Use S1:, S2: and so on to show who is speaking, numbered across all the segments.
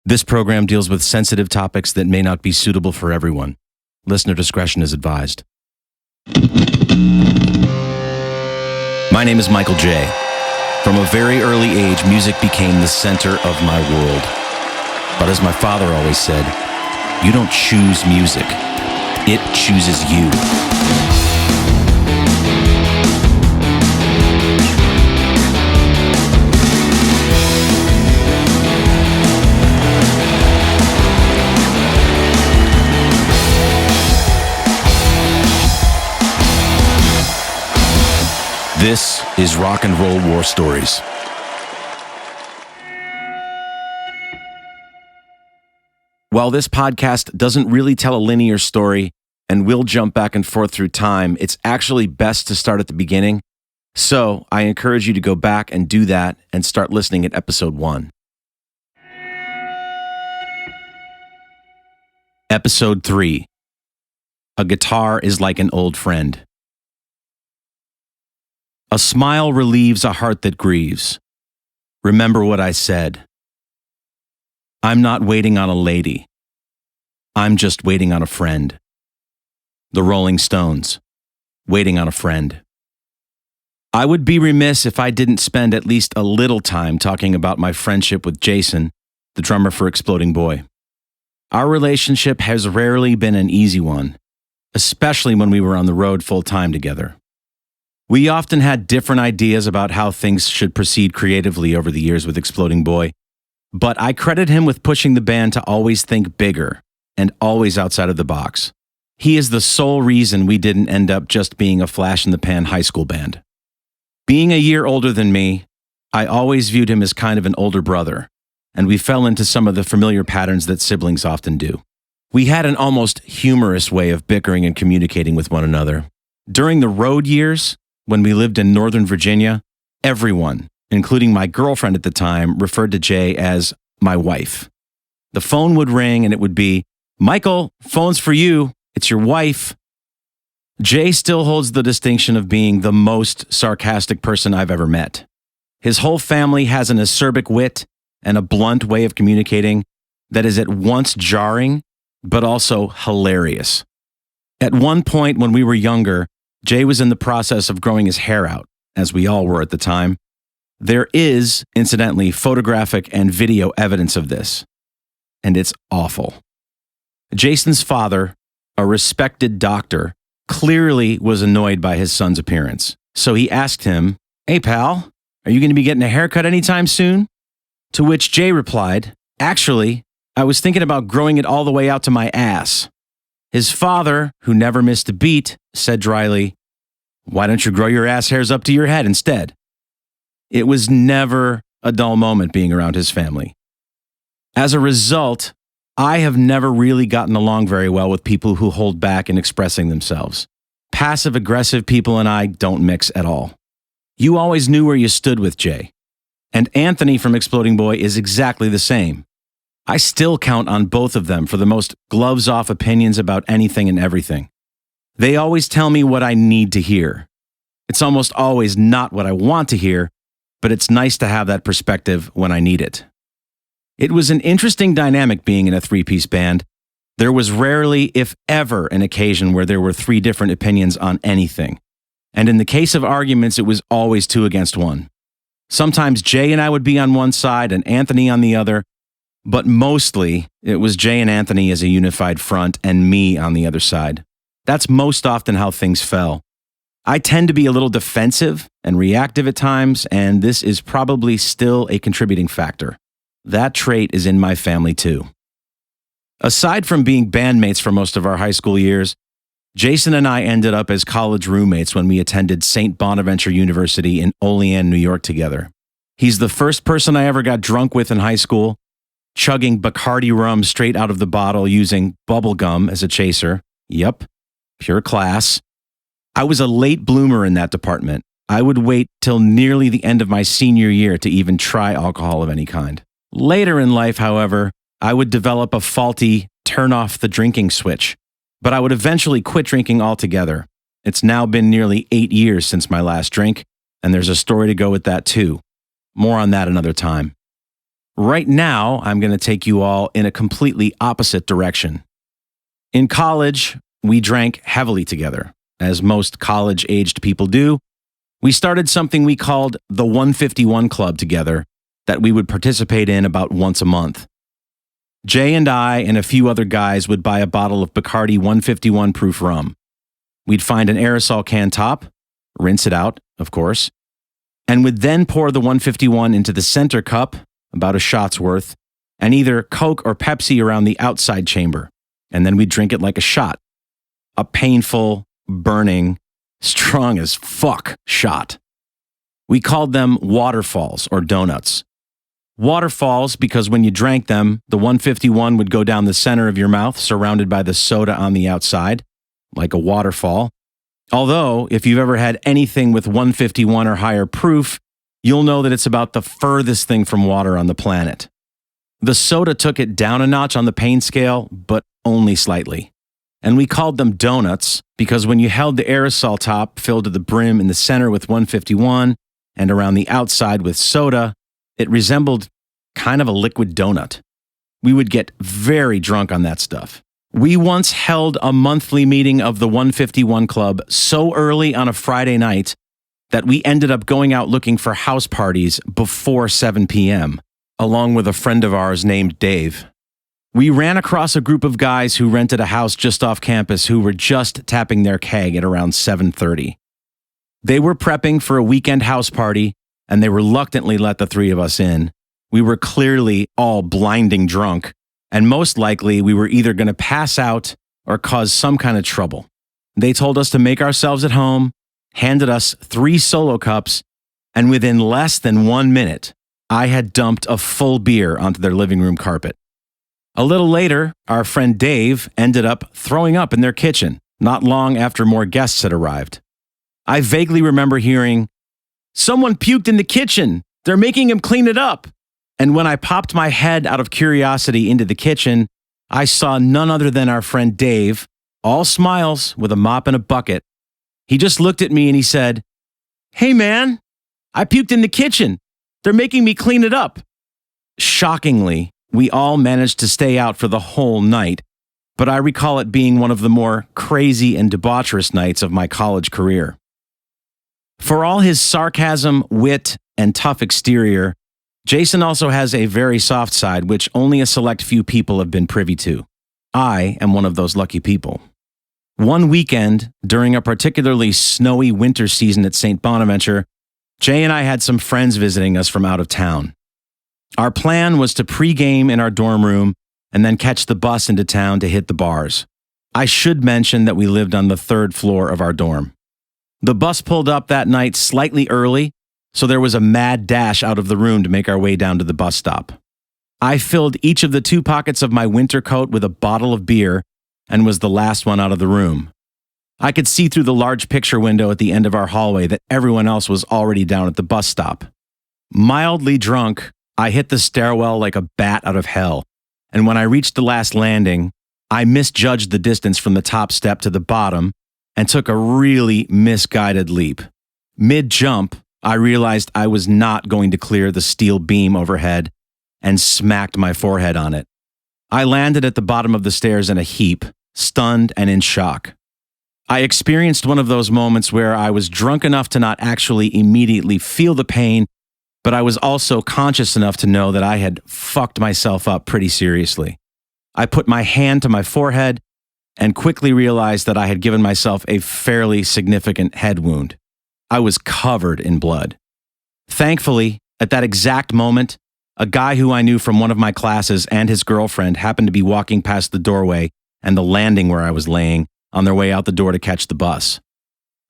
S1: This program deals with sensitive topics that may not be suitable for everyone. Listener discretion is advised. My name is Michael J. From a very early age, music became the center of my world. But as my father always said, you don't choose music, it chooses you. This is Rock and Roll War Stories. While this podcast doesn't really tell a linear story and will jump back and forth through time, it's actually best to start at the beginning. So I encourage you to go back and do that and start listening at episode 1. Episode 3. A guitar is like an old friend. A smile relieves a heart that grieves. Remember what I said. I'm not waiting on a lady. I'm just waiting on a friend. The Rolling Stones, Waiting on a Friend. I would be remiss if I didn't spend at least a little time talking about my friendship with Jason, the drummer for Exploding Boy. Our relationship has rarely been an easy one, especially when we were on the road full-time together. We often had different ideas about how things should proceed creatively over the years with Exploding Boy, but I credit him with pushing the band to always think bigger and always outside of the box. He is the sole reason we didn't end up just being a flash-in-the-pan high school band. Being a year older than me, I always viewed him as kind of an older brother, and we fell into some of the familiar patterns that siblings often do. We had an almost humorous way of bickering and communicating with one another. During the road years, when we lived in Northern Virginia, everyone, including my girlfriend at the time, referred to Jay as my wife. The phone would ring and it would be, "Michael, phone's for you. It's your wife." Jay still holds the distinction of being the most sarcastic person I've ever met. His whole family has an acerbic wit and a blunt way of communicating that is at once jarring, but also hilarious. At one point when we were younger, Jay was in the process of growing his hair out, as we all were at the time. There is, incidentally, photographic and video evidence of this, and it's awful. Jason's father, a respected doctor, clearly was annoyed by his son's appearance, so he asked him, "Hey pal, are you going to be getting a haircut anytime soon?" To which Jay replied, "Actually, I was thinking about growing it all the way out to my ass." His father, who never missed a beat, said dryly, "Why don't you grow your ass hairs up to your head instead?" It was never a dull moment being around his family. As a result, I have never really gotten along very well with people who hold back in expressing themselves. Passive-aggressive people and I don't mix at all. You always knew where you stood with Jay. And Anthony from Exploding Boy is exactly the same. I still count on both of them for the most gloves-off opinions about anything and everything. They always tell me what I need to hear. It's almost always not what I want to hear, but it's nice to have that perspective when I need it. It was an interesting dynamic being in a three-piece band. There was rarely, if ever, an occasion where there were 3 different opinions on anything. And in the case of arguments, it was always 2 against 1. Sometimes Jay and I would be on one side and Anthony on the other, but mostly, it was Jay and Anthony as a unified front and me on the other side. That's most often how things fell. I tend to be a little defensive and reactive at times, and this is probably still a contributing factor. That trait is in my family too. Aside from being bandmates for most of our high school years, Jason and I ended up as college roommates when we attended St. Bonaventure University in Olean, New York together. He's the first person I ever got drunk with in high school, chugging Bacardi rum straight out of the bottle using bubble gum as a chaser. Yep, pure class. I was a late bloomer in that department. I would wait till nearly the end of my senior year to even try alcohol of any kind. Later in life, however, I would develop a faulty turn off the drinking switch, but I would eventually quit drinking altogether. It's now been nearly 8 years since my last drink, and there's a story to go with that too. More on that another time. Right now, I'm going to take you all in a completely opposite direction. In college, we drank heavily together, as most college-aged people do. We started something we called the 151 Club together that we would participate in about once a month. Jay and I and a few other guys would buy a bottle of Bacardi 151 proof rum. We'd find an aerosol can top, rinse it out, of course, and would then pour the 151 into the center cup, about a shot's worth, and either Coke or Pepsi around the outside chamber, and then we'd drink it like a shot. A painful, burning, strong as fuck shot. We called them waterfalls or donuts. Waterfalls because when you drank them, the 151 would go down the center of your mouth, surrounded by the soda on the outside, like a waterfall. Although, if you've ever had anything with 151 or higher proof, you'll know that it's about the furthest thing from water on the planet. The soda took it down a notch on the pain scale, but only slightly. And we called them donuts because when you held the aerosol top filled to the brim in the center with 151 and around the outside with soda, it resembled kind of a liquid donut. We would get very drunk on that stuff. We once held a monthly meeting of the 151 Club so early on a Friday night that we ended up going out looking for house parties before 7 p.m., along with a friend of ours named Dave. We ran across a group of guys who rented a house just off campus who were just tapping their keg at around 7:30. They were prepping for a weekend house party, and they reluctantly let the three of us in. We were clearly all blinding drunk, and most likely we were either going to pass out or cause some kind of trouble. They told us to make ourselves at home, handed us 3 solo cups, and within less than 1 minute, I had dumped a full beer onto their living room carpet. A little later, our friend Dave ended up throwing up in their kitchen, not long after more guests had arrived. I vaguely remember hearing, "Someone puked in the kitchen. They're making him clean it up." And when I popped my head out of curiosity into the kitchen, I saw none other than our friend Dave, all smiles with a mop and a bucket. He just looked at me and he said, "Hey man, I puked in the kitchen. They're making me clean it up." Shockingly, we all managed to stay out for the whole night, but I recall it being one of the more crazy and debaucherous nights of my college career. For all his sarcasm, wit, and tough exterior, Jason also has a very soft side which only a select few people have been privy to. I am one of those lucky people. One weekend, during a particularly snowy winter season at St. Bonaventure, Jay and I had some friends visiting us from out of town. Our plan was to pregame in our dorm room and then catch the bus into town to hit the bars. I should mention that we lived on the 3rd floor of our dorm. The bus pulled up that night slightly early, so there was a mad dash out of the room to make our way down to the bus stop. I filled each of the 2 pockets of my winter coat with a bottle of beer and was the last one out of the room. I could see through the large picture window at the end of our hallway that everyone else was already down at the bus stop. Mildly drunk, I hit the stairwell like a bat out of hell, and when I reached the last landing, I misjudged the distance from the top step to the bottom and took a really misguided leap. Mid-jump, I realized I was not going to clear the steel beam overhead and smacked my forehead on it. I landed at the bottom of the stairs in a heap, stunned and in shock. I experienced one of those moments where I was drunk enough to not actually immediately feel the pain, but I was also conscious enough to know that I had fucked myself up pretty seriously. I put my hand to my forehead and quickly realized that I had given myself a fairly significant head wound. I was covered in blood. Thankfully, at that exact moment, a guy who I knew from one of my classes and his girlfriend happened to be walking past the doorway and the landing where I was laying on their way out the door to catch the bus.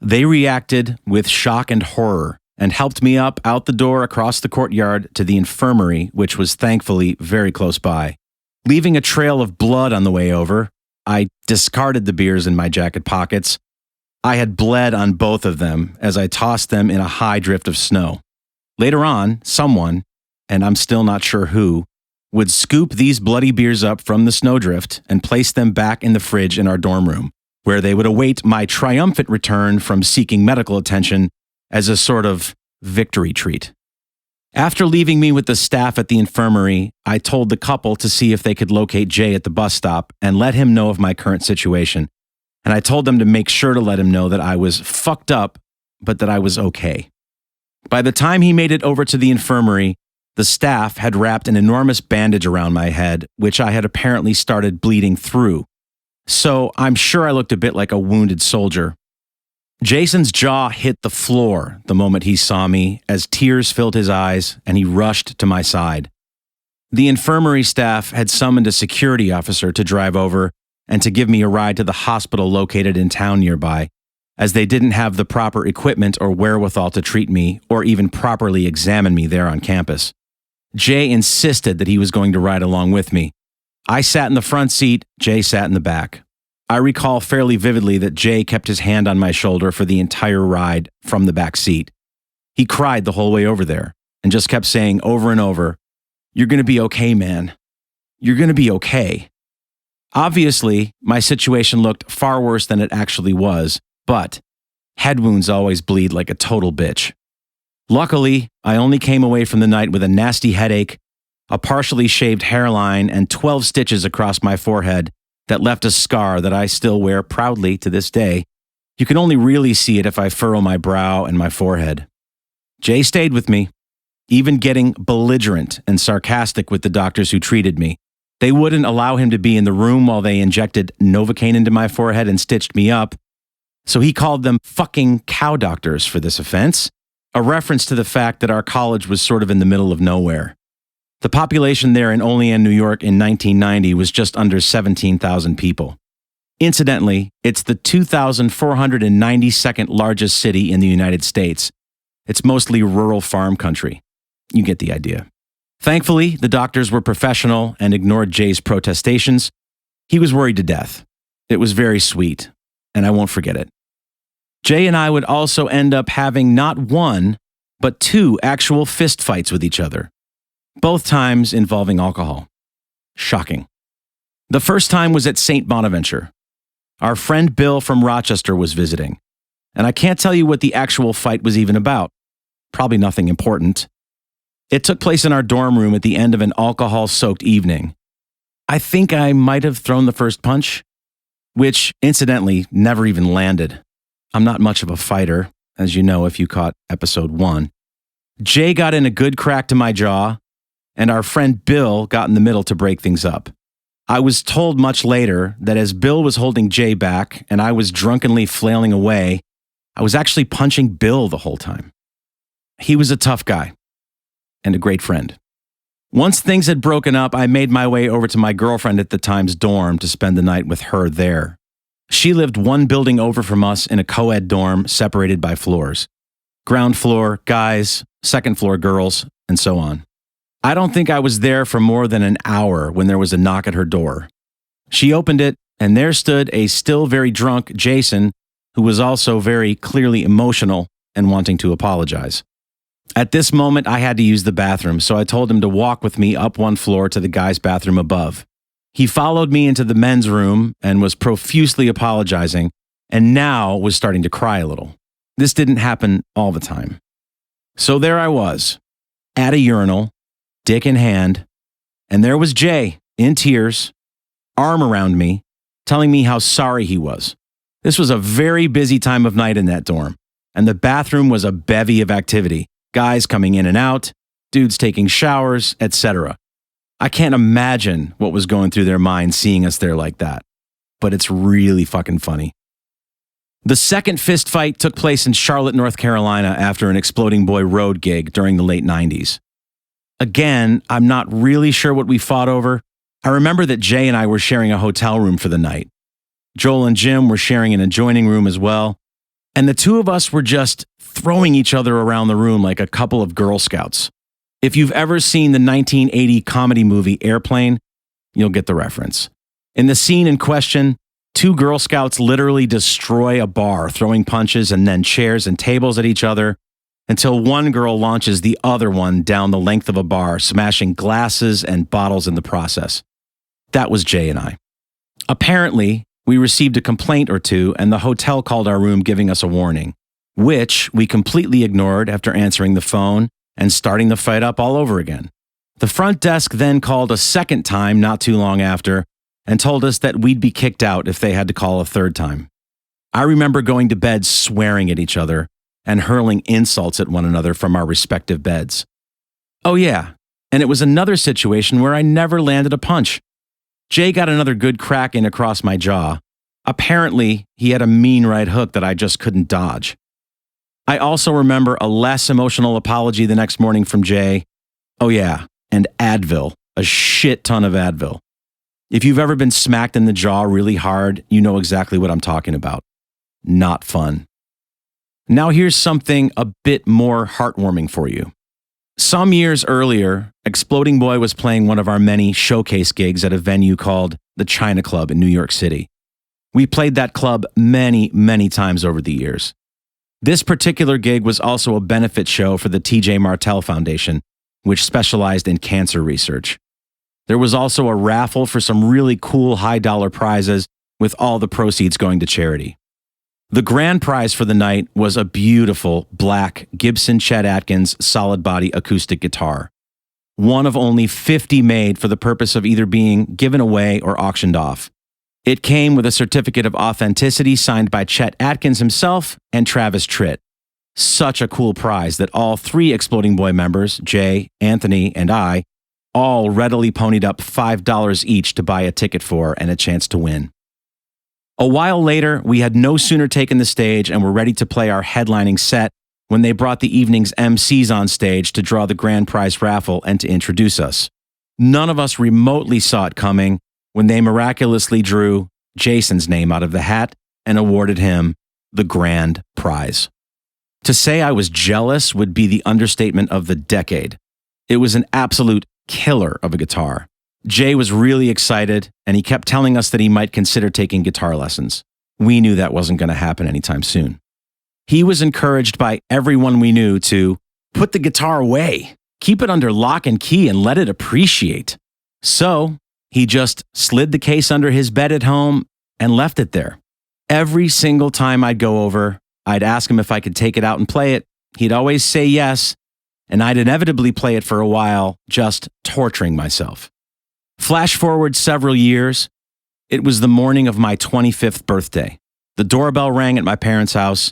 S1: They reacted with shock and horror and helped me up out the door across the courtyard to the infirmary, which was thankfully very close by. Leaving a trail of blood on the way over, I discarded the beers in my jacket pockets. I had bled on both of them as I tossed them in a high drift of snow. Later on, someone, and I'm still not sure who, would scoop these bloody beers up from the snowdrift and place them back in the fridge in our dorm room, where they would await my triumphant return from seeking medical attention as a sort of victory treat. After leaving me with the staff at the infirmary, I told the couple to see if they could locate Jay at the bus stop and let him know of my current situation. And I told them to make sure to let him know that I was fucked up, but that I was okay. By the time he made it over to the infirmary, the staff had wrapped an enormous bandage around my head, which I had apparently started bleeding through. So I'm sure I looked a bit like a wounded soldier. Jason's jaw hit the floor the moment he saw me as tears filled his eyes and he rushed to my side. The infirmary staff had summoned a security officer to drive over and to give me a ride to the hospital located in town nearby, as they didn't have the proper equipment or wherewithal to treat me or even properly examine me there on campus. Jay insisted that he was going to ride along with me. I sat in the front seat, Jay sat in the back. I recall fairly vividly that Jay kept his hand on my shoulder for the entire ride from the back seat. He cried the whole way over there and just kept saying over and over, "You're going to be okay, man. You're going to be okay." Obviously, my situation looked far worse than it actually was, but head wounds always bleed like a total bitch. Luckily, I only came away from the night with a nasty headache, a partially shaved hairline, and 12 stitches across my forehead that left a scar that I still wear proudly to this day. You can only really see it if I furrow my brow and my forehead. Jay stayed with me, even getting belligerent and sarcastic with the doctors who treated me. They wouldn't allow him to be in the room while they injected Novocaine into my forehead and stitched me up, so he called them fucking cow doctors for this offense, a reference to the fact that our college was sort of in the middle of nowhere. The population there in Olean, New York in 1990 was just under 17,000 people. Incidentally, it's the 2,492nd largest city in the United States. It's mostly rural farm country. You get the idea. Thankfully, the doctors were professional and ignored Jay's protestations. He was worried to death. It was very sweet, and I won't forget it. Jay and I would also end up having not one, but two actual fist fights with each other. Both times involving alcohol. Shocking. The first time was at St. Bonaventure. Our friend Bill from Rochester was visiting, and I can't tell you what the actual fight was even about. Probably nothing important. It took place in our dorm room at the end of an alcohol-soaked evening. I think I might have thrown the first punch, which, incidentally, never even landed. I'm not much of a fighter, as you know if you caught episode 1. Jay got in a good crack to my jaw, and our friend Bill got in the middle to break things up. I was told much later that as Bill was holding Jay back and I was drunkenly flailing away, I was actually punching Bill the whole time. He was a tough guy and a great friend. Once things had broken up, I made my way over to my girlfriend at the time's dorm to spend the night with her there. She lived one building over from us in a co-ed dorm separated by floors. Ground floor, guys, second floor, girls, and so on. I don't think I was there for more than an hour when there was a knock at her door. She opened it, and there stood a still very drunk Jason, who was also very clearly emotional and wanting to apologize. At this moment, I had to use the bathroom, so I told him to walk with me up one floor to the guy's bathroom above. He followed me into the men's room and was profusely apologizing, and now was starting to cry a little. This didn't happen all the time. So there I was, at a urinal, dick in hand, and there was Jay, in tears, arm around me, telling me how sorry he was. This was a very busy time of night in that dorm, and the bathroom was a bevy of activity. Guys coming in and out, dudes taking showers, etc. I can't imagine what was going through their minds seeing us there like that, but it's really fucking funny. The second fist fight took place in Charlotte, North Carolina after an Exploding Boy Road gig during the late 90s. Again, I'm not really sure what we fought over. I remember that Jay and I were sharing a hotel room for the night. Joel and Jim were sharing an adjoining room as well, and the two of us were just throwing each other around the room like a couple of Girl Scouts. If you've ever seen the 1980 comedy movie Airplane, you'll get the reference. In the scene in question, two Girl Scouts literally destroy a bar, throwing punches and then chairs and tables at each other, until one girl launches the other one down the length of a bar, smashing glasses and bottles in the process. That was Jay and I. Apparently, we received a complaint or two, and the hotel called our room giving us a warning, which we completely ignored after answering the phone and starting the fight up all over again. The front desk then called a second time not too long after and told us that we'd be kicked out if they had to call a third time. I remember going to bed swearing at each other and hurling insults at one another from our respective beds. Oh yeah, and it was another situation where I never landed a punch. Jay got another good crack in across my jaw. Apparently, he had a mean right hook that I just couldn't dodge. I also remember a less emotional apology the next morning from Jay. Oh yeah, and Advil, a shit ton of Advil. If you've ever been smacked in the jaw really hard, you know exactly what I'm talking about. Not fun. Now here's something a bit more heartwarming for you. Some years earlier, Exploding Boy was playing one of our many showcase gigs at a venue called the China Club in New York City. We played that club many, many times over the years. This particular gig was also a benefit show for the T.J. Martell Foundation, which specialized in cancer research. There was also a raffle for some really cool high-dollar prizes, with all the proceeds going to charity. The grand prize for the night was a beautiful black Gibson Chet Atkins solid body acoustic guitar, one of only 50 made for the purpose of either being given away or auctioned off. It came with a certificate of authenticity signed by Chet Atkins himself and Travis Tritt. Such a cool prize that all three Exploding Boy members, Jay, Anthony, and I, all readily ponied up $5 each to buy a ticket for and a chance to win. A while later, we had no sooner taken the stage and were ready to play our headlining set when they brought the evening's MCs on stage to draw the grand prize raffle and to introduce us. None of us remotely saw it coming when they miraculously drew Jason's name out of the hat and awarded him the grand prize. To say I was jealous would be the understatement of the decade. It was an absolute killer of a guitar. Jay was really excited, and he kept telling us that he might consider taking guitar lessons. We knew that wasn't going to happen anytime soon. He was encouraged by everyone we knew to put the guitar away, keep it under lock and key, and let it appreciate. So he just slid the case under his bed at home and left it there. Every single time I'd go over, I'd ask him if I could take it out and play it. He'd always say yes, and I'd inevitably play it for a while, just torturing myself. Flash forward several years, it was the morning of my 25th birthday. The doorbell rang at my parents' house.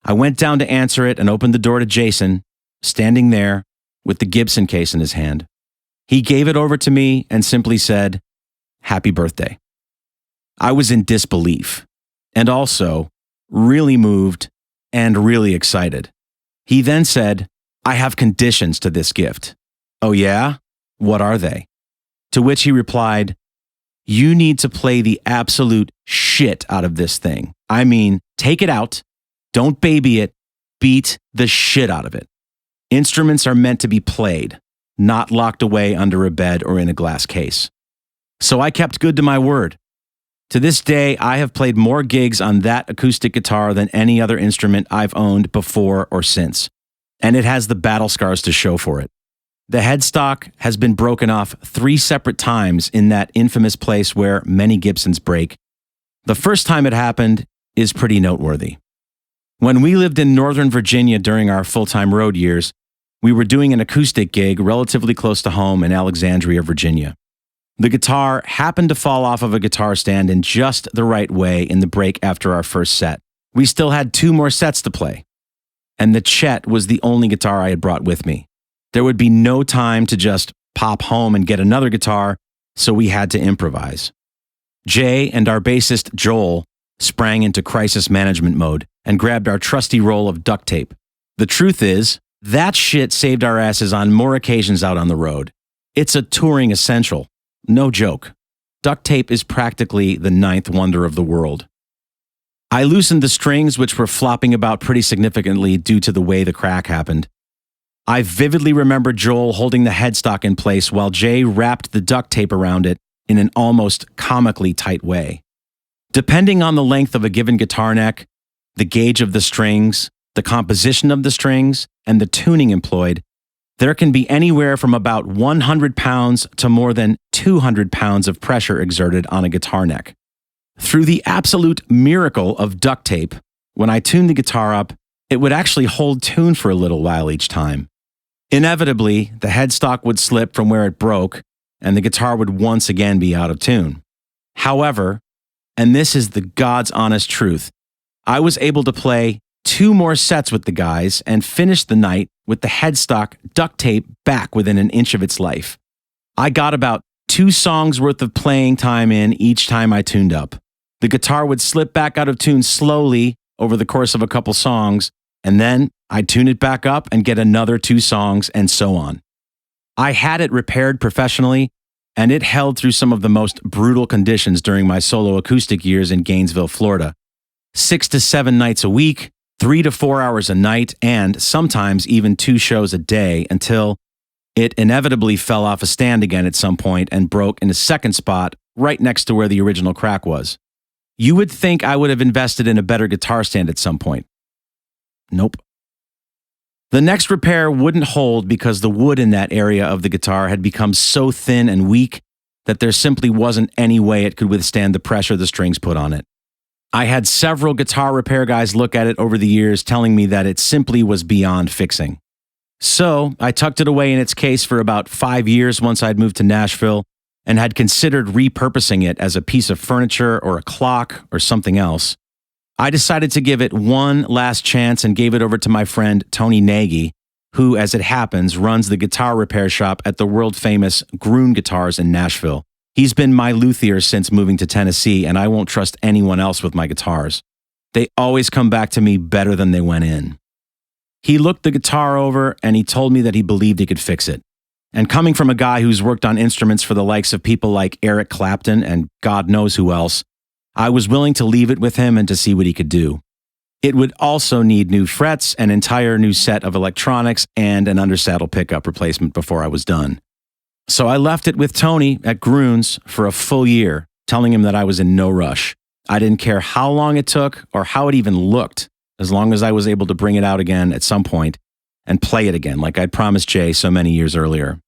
S1: I went down to answer it and opened the door to Jason, standing there with the Gibson case in his hand. He gave it over to me and simply said, "Happy birthday." I was in disbelief and also really moved and really excited. He then said, "I have conditions to this gift." "Oh yeah? What are they?" To which he replied, "You need to play the absolute shit out of this thing. I mean, take it out, don't baby it, beat the shit out of it. Instruments are meant to be played, not locked away under a bed or in a glass case." So I kept good to my word. To this day, I have played more gigs on that acoustic guitar than any other instrument I've owned before or since, and it has the battle scars to show for it. The headstock has been broken off 3 separate times in that infamous place where many Gibsons break. The first time it happened is pretty noteworthy. When we lived in Northern Virginia during our full-time road years, we were doing an acoustic gig relatively close to home in Alexandria, Virginia. The guitar happened to fall off of a guitar stand in just the right way in the break after our first set. We still had 2 more sets to play, and the Chet was the only guitar I had brought with me. There would be no time to just pop home and get another guitar, so we had to improvise. Jay and our bassist Joel sprang into crisis management mode and grabbed our trusty roll of duct tape. The truth is, that shit saved our asses on more occasions out on the road. It's a touring essential. No joke. Duct tape is practically the 9th wonder of the world. I loosened the strings, which were flopping about pretty significantly due to the way the crack happened. I vividly remember Joel holding the headstock in place while Jay wrapped the duct tape around it in an almost comically tight way. Depending on the length of a given guitar neck, the gauge of the strings, the composition of the strings, and the tuning employed, there can be anywhere from about 100 pounds to more than 200 pounds of pressure exerted on a guitar neck. Through the absolute miracle of duct tape, when I tuned the guitar up, it would actually hold tune for a little while each time. Inevitably, the headstock would slip from where it broke, and the guitar would once again be out of tune. However, and this is the God's honest truth, I was able to play 2 more sets with the guys and finish the night with the headstock duct taped back within an inch of its life. I got about 2 songs worth of playing time in each time I tuned up. The guitar would slip back out of tune slowly over the course of a couple songs, and then I'd tune it back up and get another 2 songs, and so on. I had it repaired professionally, and it held through some of the most brutal conditions during my solo acoustic years in Gainesville, Florida. 6 to 7 nights a week, 3 to 4 hours a night, and sometimes even 2 shows a day until it inevitably fell off a stand again at some point and broke in a second spot right next to where the original crack was. You would think I would have invested in a better guitar stand at some point. Nope. The next repair wouldn't hold because the wood in that area of the guitar had become so thin and weak that there simply wasn't any way it could withstand the pressure the strings put on it. I had several guitar repair guys look at it over the years telling me that it simply was beyond fixing. So I tucked it away in its case for about 5 years once I'd moved to Nashville and had considered repurposing it as a piece of furniture or a clock or something else. I decided to give it one last chance and gave it over to my friend Tony Nagy, who, as it happens, runs the guitar repair shop at the world-famous Gruen Guitars in Nashville. He's been my luthier since moving to Tennessee, and I won't trust anyone else with my guitars. They always come back to me better than they went in. He looked the guitar over, and he told me that he believed he could fix it. And coming from a guy who's worked on instruments for the likes of people like Eric Clapton and God knows who else, I was willing to leave it with him and to see what he could do. It would also need new frets, an entire new set of electronics, and an undersaddle pickup replacement before I was done. So I left it with Tony at Gruen's for a full year, telling him that I was in no rush. I didn't care how long it took or how it even looked, as long as I was able to bring it out again at some point and play it again like I'd promised Jay so many years earlier.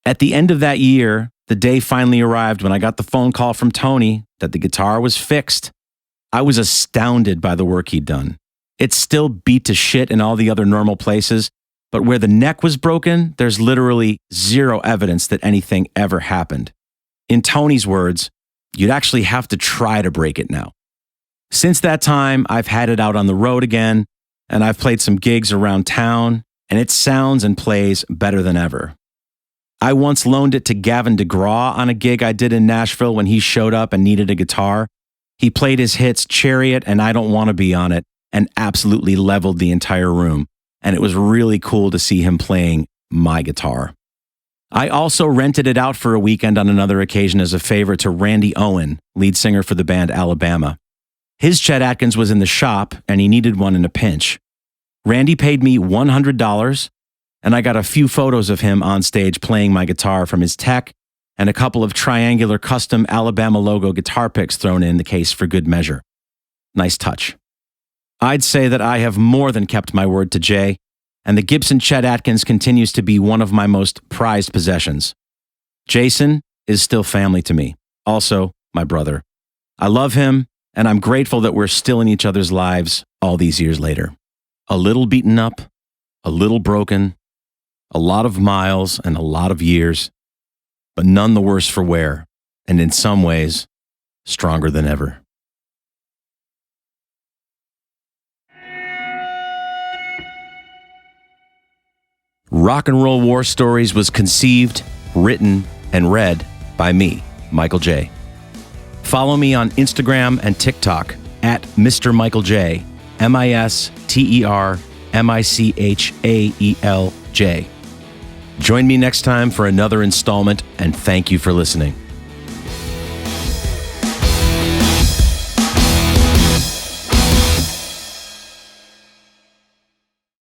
S1: At the end of that year, the day finally arrived when I got the phone call from Tony that the guitar was fixed. I was astounded by the work he'd done. It still beat to shit in all the other normal places, but where the neck was broken, there's literally zero evidence that anything ever happened. In Tony's words, you'd actually have to try to break it now. Since that time, I've had it out on the road again, and I've played some gigs around town, and it sounds and plays better than ever. I once loaned it to Gavin DeGraw on a gig I did in Nashville when he showed up and needed a guitar. He played his hits Chariot and I Don't Want to Be on it and absolutely leveled the entire room. And it was really cool to see him playing my guitar. I also rented it out for a weekend on another occasion as a favor to Randy Owen, lead singer for the band Alabama. His Chet Atkins was in the shop and he needed one in a pinch. Randy paid me $100, and I got a few photos of him on stage playing my guitar from his tech and a couple of triangular custom Alabama logo guitar picks thrown in the case for good measure. Nice touch. I'd say that I have more than kept my word to Jay, and the Gibson Chet Atkins continues to be one of my most prized possessions. Jason is still family to me, also my brother. I love him, and I'm grateful that we're still in each other's lives all these years later. A little beaten up, a little broken, a lot of miles and a lot of years, but none the worse for wear, and in some ways, stronger than ever. Rock and Roll War Stories was conceived, written, and read by me, Michael J. Follow me on Instagram and TikTok at Mr. Michael J, MisterMichaelJ. Join me next time for another installment, and thank you for listening.